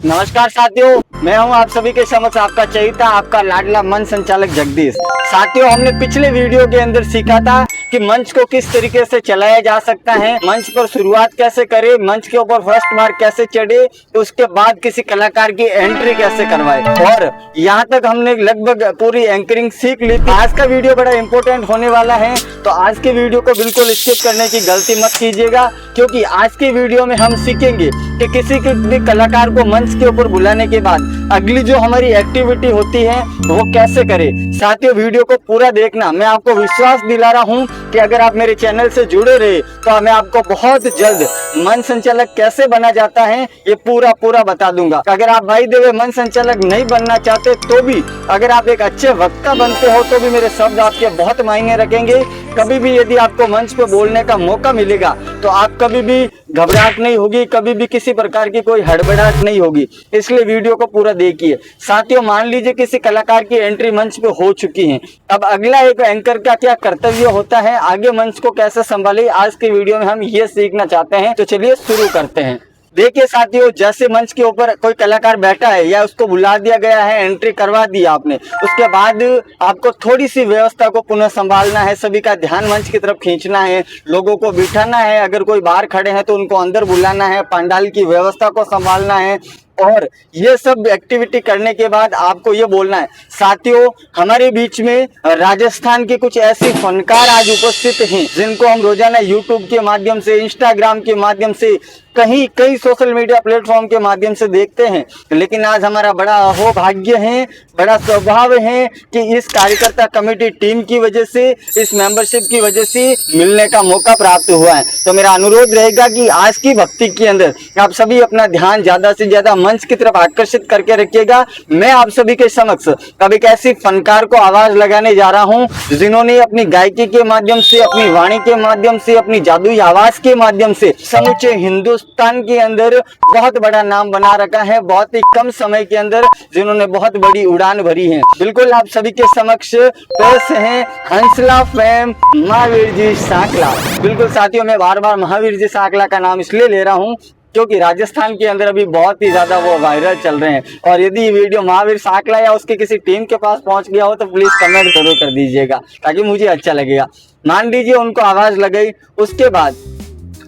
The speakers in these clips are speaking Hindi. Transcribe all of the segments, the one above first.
नमस्कार साथियों, मैं हूं आप सभी के समक्ष आपका चहेता, आपका लाडला मंच संचालक जगदीश। साथियों, हमने पिछले वीडियो के अंदर सीखा था कि मंच को किस तरीके से चलाया जा सकता है, मंच पर शुरुआत कैसे करें, मंच के ऊपर फर्स्ट मार्क कैसे चढ़े, उसके बाद किसी कलाकार की एंट्री कैसे करवाए, और यहाँ तक हमने लगभग पूरी एंकरिंग सीख ली थी। आज का वीडियो बड़ा इंपॉर्टेंट होने वाला है, तो आज के वीडियो को बिल्कुल स्किप करने की गलती मत कीजिएगा, क्योंकि आज के वीडियो में हम सीखेंगे कि किसी भी कलाकार को मंच के ऊपर बुलाने के बाद अगली जो हमारी एक्टिविटी होती है वो कैसे करें। साथियों, वीडियो को पूरा देखना। मैं आपको विश्वास दिला रहा हूं कि अगर आप मेरे चैनल से जुड़े रहे तो मैं आपको बहुत जल्द मंच संचालक कैसे बना जाता है ये पूरा बता दूंगा। अगर आप भाई देवे मंच संचालक नहीं बनना चाहते तो भी, अगर आप एक अच्छे वक्ता बनते हो तो भी मेरे शब्द आपके बहुत मायने रखेंगे। कभी भी यदि आपको मंच पे बोलने का मौका मिलेगा तो आप कभी भी घबराहट नहीं होगी, कभी भी किसी प्रकार की कोई हड़बड़ाहट नहीं होगी, इसलिए वीडियो को पूरा देखिए। साथियों, मान लीजिए किसी कलाकार की एंट्री मंच पे हो चुकी है, अब अगला एक एंकर का क्या कर्तव्य होता है, आगे मंच को कैसे संभाले, आज के वीडियो में हम ये सीखना चाहते हैं। तो चलिए शुरू करते हैं। देखिए साथियों, जैसे मंच के ऊपर कोई कलाकार बैठा है या उसको बुला दिया गया है, एंट्री करवा दी आपने, उसके बाद आपको थोड़ी सी व्यवस्था को पुनः संभालना है, सभी का ध्यान मंच की तरफ खींचना है, लोगों को बिठाना है, अगर कोई बाहर खड़े हैं तो उनको अंदर बुलाना है, पंडाल की व्यवस्था को संभालना है, और ये सब एक्टिविटी करने के बाद आपको ये बोलना है। साथियों, हमारे बीच में राजस्थान के कुछ ऐसे फनकार आज उपस्थित हैं जिनको हम रोजाना यूट्यूब के माध्यम से, इंस्टाग्राम के माध्यम से, कई सोशल मीडिया प्लेटफॉर्म के माध्यम से देखते हैं, लेकिन आज हमारा बड़ा अहोभाग्य है, बड़ा स्वभाव है कि इस कार्यकर्ता कमेटी टीम की वजह से, इस मेंबरशिप की वजह से मिलने का मौका प्राप्त हुआ है। तो मेरा अनुरोध रहेगा कि आज की भक्ति के अंदर आप सभी अपना ध्यान ज्यादा से ज्यादा मंच की तरफ आकर्षित करके रखिएगा। मैं आप सभी के समक्ष अब एक ऐसी फनकार को आवाज लगाने जा रहा हूं जिन्होंने अपनी गायकी के माध्यम से, अपनी वाणी के माध्यम से, अपनी जादुई आवाज के माध्यम से समूचे हिंदुस्तान के अंदर बहुत बड़ा नाम बना रखा है, बहुत ही कम समय के अंदर जिन्होंने बहुत बड़ी उड़ान भरी है। बिल्कुल आप सभी के समक्ष पेश हैं हंसला फेम महावीर जी सांकला। बिल्कुल साथियों, मैं बार बार महावीर जी सांकला का नाम इसलिए ले रहा हूं क्योंकि राजस्थान के अंदर अभी बहुत ही ज्यादा वो वायरल चल रहे हैं, और यदि ये वीडियो महावीर सांकला या उसकी किसी टीम के पास पहुंच गया हो तो प्लीज कमेंट जरूर कर दीजिएगा, ताकि मुझे अच्छा लगेगा। मान लीजिए उनको आवाज लग गई, उसके बाद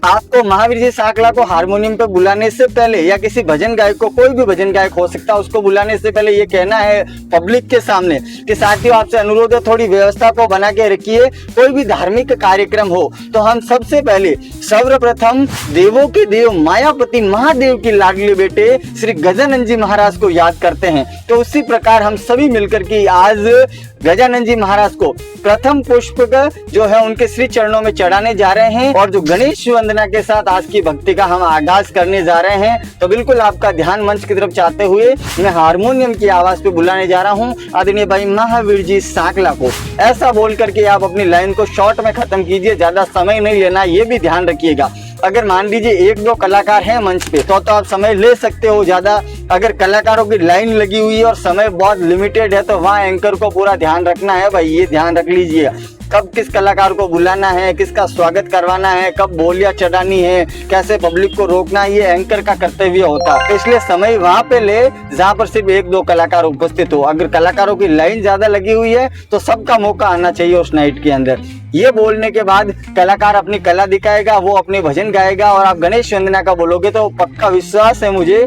आपको महावीर जी सांकला को हारमोनियम पे बुलाने से पहले, या किसी भजन गायक को, कोई भी भजन गायक हो सकता है, उसको बुलाने से पहले ये कहना है पब्लिक के सामने कि साथियों, आपसे अनुरोध है थोड़ी व्यवस्था को बना के रखिए। कोई भी धार्मिक कार्यक्रम हो तो हम सबसे पहले सर्वप्रथम देवों के देव मायापति महादेव की लाडली बेटे श्री गजानन जी महाराज को याद करते हैं। तो उसी प्रकार हम सभी मिलकर के आज गजानन जी महाराज को प्रथम पुष्प जो है उनके श्री चरणों में चढ़ाने जा रहे हैं, और जो गणेश वंदना के साथ आज की भक्ति का हम आगाज करने जा रहे हैं। तो बिल्कुल आपका ध्यान मंच की तरफ चाहते हुए मैं हारमोनियम की आवाज पे बुलाने जा रहा हूँ आदरणीय भाई महावीर जी सांकला को। ऐसा बोल करके आप अपनी लाइन को शॉर्ट में खत्म कीजिए, ज्यादा समय नहीं लेना, ये भी ध्यान रखिएगा। अगर मान लीजिए एक दो कलाकार हैं मंच पे तो आप समय ले सकते हो ज्यादा। अगर कलाकारों की लाइन लगी हुई है और समय बहुत लिमिटेड है तो वहाँ एंकर को पूरा ध्यान रखना है भाई, ये ध्यान रख लीजिए कब किस कलाकार को बुलाना है, किसका स्वागत करवाना है, कब बोलियां चढ़ानी है, कैसे पब्लिक को रोकना है, ये एंकर का कर्तव्य होता है। इसलिए समय वहां पे ले जहां पर सिर्फ एक दो कलाकार उपस्थित हो। अगर कलाकारों की लाइन ज्यादा लगी हुई है तो सबका मौका आना चाहिए उस नाइट के अंदर। ये बोलने के बाद कलाकार अपनी कला दिखाएगा, वो अपने भजन गाएगा, और आप गणेश वंदना का बोलोगे तो पक्का विश्वास है मुझे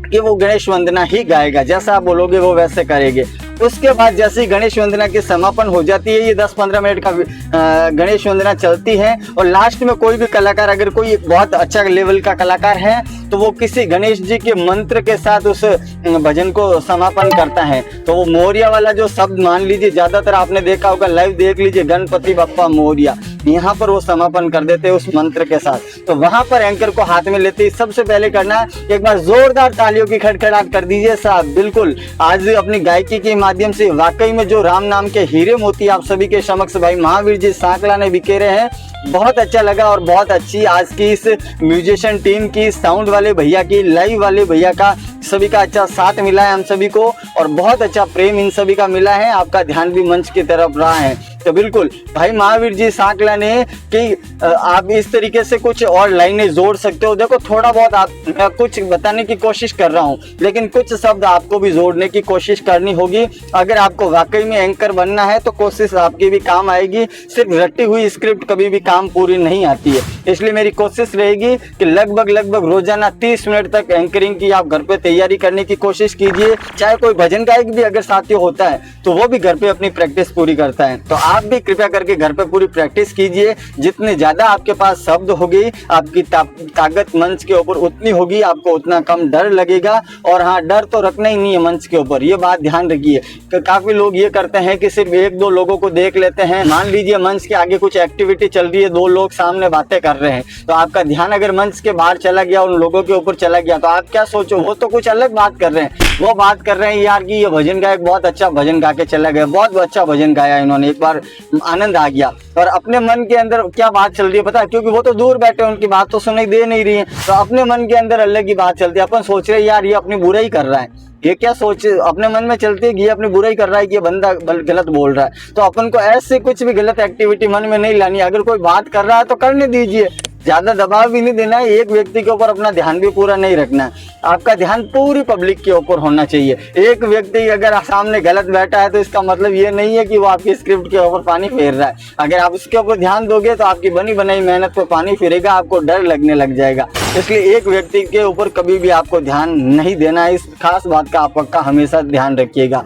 कि वो गणेश वंदना ही गाएगा, जैसा आप बोलोगे वो वैसे करेंगे। उसके बाद जैसे ही गणेश वंदना की समापन हो जाती है, ये 10-15 मिनट का गणेश वंदना चलती है, और लास्ट में कोई भी कलाकार, अगर कोई बहुत अच्छा लेवल का कलाकार है तो वो किसी गणेश जी के मंत्र के साथ उस भजन को समापन करता है। तो वो मोरिया वाला जो शब्द, मान लीजिए ज्यादातर आपने देखा होगा, लाइव देख लीजिए, गणपति बप्पा मोरिया, यहाँ पर वो समापन कर देते हैं उस मंत्र के साथ। तो वहां पर एंकर को हाथ में लेते ही सबसे पहले करना है, एक बार जोरदार तालियों की खड़खड़ाहट कर दीजिए साहब। बिल्कुल आज अपनी गायकी के माध्यम से वाकई में जो राम नाम के हीरे मोती आप सभी के समक्ष भाई महावीर जी सांकला ने बिखेरे हैं, बहुत अच्छा लगा। और बहुत अच्छी आज की इस म्यूजिशियन टीम की, साउंड वाले भैया की, लाइव वाले भैया का, सभी का अच्छा साथ मिला है हम सभी को, और बहुत अच्छा प्रेम इन सभी का मिला है। आपका ध्यान भी मंच की तरफ रहा है। तो बिल्कुल भाई महावीर जी सांकला ने कि आप इस तरीके से कुछ और लाइनें जोड़ सकते हो। देखो थोड़ा बहुत मैं कुछ बताने की कोशिश कर रहा हूँ, लेकिन कुछ शब्द आपको भी जोड़ने की कोशिश करनी होगी। अगर आपको वाकई में एंकर बनना है तो कोशिश आपकी भी काम आएगी। सिर्फ रटी हुई स्क्रिप्ट कभी भी काम पूरी नहीं आती है, इसलिए मेरी कोशिश रहेगी कि लगभग रोजाना 30 मिनट तक एंकरिंग की आप घर पे तैयारी करने की कोशिश कीजिए। चाहे कोई भजन गायक भी अगर साथी होता है तो वो भी घर पे अपनी प्रैक्टिस पूरी करता है, तो आप भी कृपया करके घर पे पूरी प्रैक्टिस कीजिए। जितने ज्यादा आपके पास शब्द होगी, आपकी ताकत मंच के ऊपर उतनी होगी, आपको उतना कम डर लगेगा। और हाँ, डर तो रखना ही नहीं है मंच के ऊपर, ये बात ध्यान रखिए। काफी लोग ये करते हैं कि सिर्फ 1-2 लोगों को देख लेते हैं। मान लीजिए मंच के आगे कुछ एक्टिविटी चल रही है, 2 लोग सामने बातें कर रहे हैं, तो आपका ध्यान अगर मंच के बाहर चला गया, उन लोगों के ऊपर चला गया, तो आप क्या सोचो, वो तो कुछ अलग बात कर रहे हैं। वो बात कर रहे हैं यार कि ये भजन गायक बहुत अच्छा भजन गा के चला गया, बहुत अच्छा भजन गाया इन्होंने, एक बार आनंद आ गया। और अपने मन के अंदर क्या बात चल रही है पता है, क्योंकि वो तो दूर बैठे हैं, उनकी बात तो सुनाई दे नहीं रही है, तो अपने मन के अंदर अलग ही बात चलती है। अपन सोच रहे यार ये अपनी बुराई कर रहा है, ये क्या सोच अपने मन में चलती है कि ये अपनी बुराई कर रहा है, कि ये बंदा गलत बोल रहा है। तो अपन को ऐसे कुछ भी गलत एक्टिविटी मन में नहीं लानी। अगर कोई बात कर रहा है तो करने दीजिए, ज्यादा दबाव भी नहीं देना है। एक व्यक्ति के ऊपर अपना ध्यान भी पूरा नहीं रखना है, आपका ध्यान पूरी पब्लिक के ऊपर होना चाहिए। एक व्यक्ति अगर सामने गलत बैठा है तो इसका मतलब ये नहीं है कि वो आपकी स्क्रिप्ट के ऊपर पानी फेर रहा है। अगर आप उसके ऊपर ध्यान दोगे तो आपकी बनी बनाई मेहनत पे पानी फिरेगा, आपको डर लगने लग जाएगा। इसलिए एक व्यक्ति के ऊपर कभी भी आपको ध्यान नहीं देना है, इस खास बात का आप पक्का हमेशा ध्यान रखिएगा।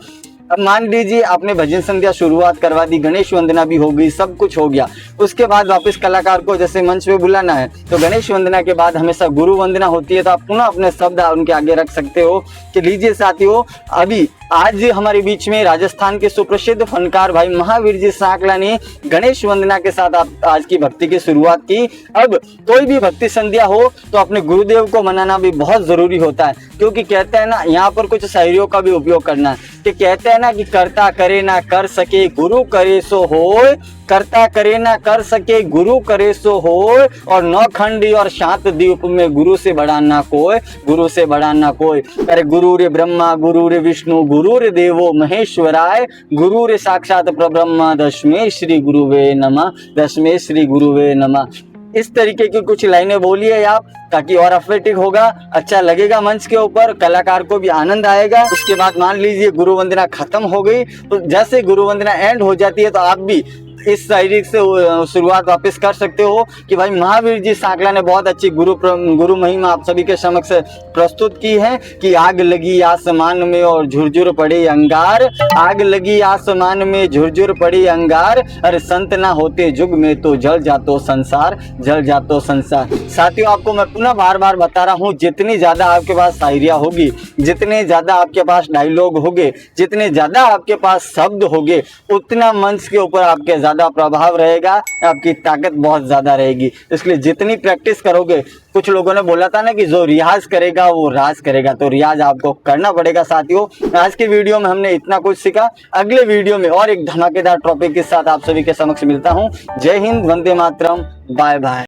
अब मान लीजिए आपने भजन संध्या शुरुआत करवा दी, गणेश वंदना भी हो गई, सब कुछ हो गया, उसके बाद वापस कलाकार को जैसे मंच पे बुलाना है, तो गणेश वंदना के बाद हमेशा गुरु वंदना होती है। तो आप पुनः अपने शब्द उनके आगे रख सकते हो कि लीजिए साथियों, अभी आज हमारे बीच में राजस्थान के सुप्रसिद्ध फनकार भाई महावीर जी सांकला ने गणेश वंदना के साथ आप आज की भक्ति की शुरुआत की। अब कोई भी भक्ति संध्या हो तो अपने गुरुदेव को मनाना भी बहुत जरूरी होता है, क्योंकि कहते हैं ना, यहाँ पर कुछ शायरियों का भी उपयोग करना है कि कहते हैं ना कि करता करे ना कर सके गुरु करे सो होय, करता करे ना कर सके गुरु करे सो होय, और नौखंडी और शांत द्वीप में गुरु से बड़ा ना कोई, गुरु से बड़ा ना कोई। अरे गुरु रे ब्रह्मा गुरु रे विष्णु गुरु रे देवो महेश्वराय, गुरु रे साक्षात परब्रह्म दशमे श्री गुरुवे नमः, दशमे श्री गुरुवे नमः। इस तरीके की कुछ लाइनें बोलिए आप, ताकि और अफेक्टिव होगा, अच्छा लगेगा मंच के ऊपर, कलाकार को भी आनंद आएगा। उसके बाद मान लीजिए गुरु वंदना खत्म हो गई, तो जैसे गुरु वंदना एंड हो जाती है तो आप भी इस शायरी से शुरुआत वापस कर सकते हो कि भाई महावीर जी सांकला ने बहुत अच्छी गुरु महिमा आप सभी के समक्ष प्रस्तुत की है कि आग लगी आसमान में और झुरझुर पड़े अंगार, आग लगी आसमान में झुरझुर पड़े अंगार, अरे संत ना होते जुग में तो जल जातो संसार, जल जातो संसार। साथियों, आपको मैं पुनः बार बार बता रहा हूँ, जितनी ज्यादा आपके पास शायरियाँ होगी, जितने ज्यादा आपके पास डायलॉग होंगे, जितने ज्यादा आपके पास शब्द होंगे, उतना मंच के ऊपर आपके ज्यादा प्रभाव रहेगा, आपकी ताकत बहुत ज्यादा रहेगी। इसलिए जितनी प्रैक्टिस करोगे, कुछ लोगों ने बोला था ना कि जो रियाज करेगा वो राज करेगा, तो रियाज आपको करना पड़ेगा। साथियों, आज के वीडियो में हमने इतना कुछ सीखा। अगले वीडियो में और एक धमाकेदार टॉपिक के साथ आप सभी के समक्ष मिलता हूँ। जय हिंद, वंदे मातरम, बाय बाय।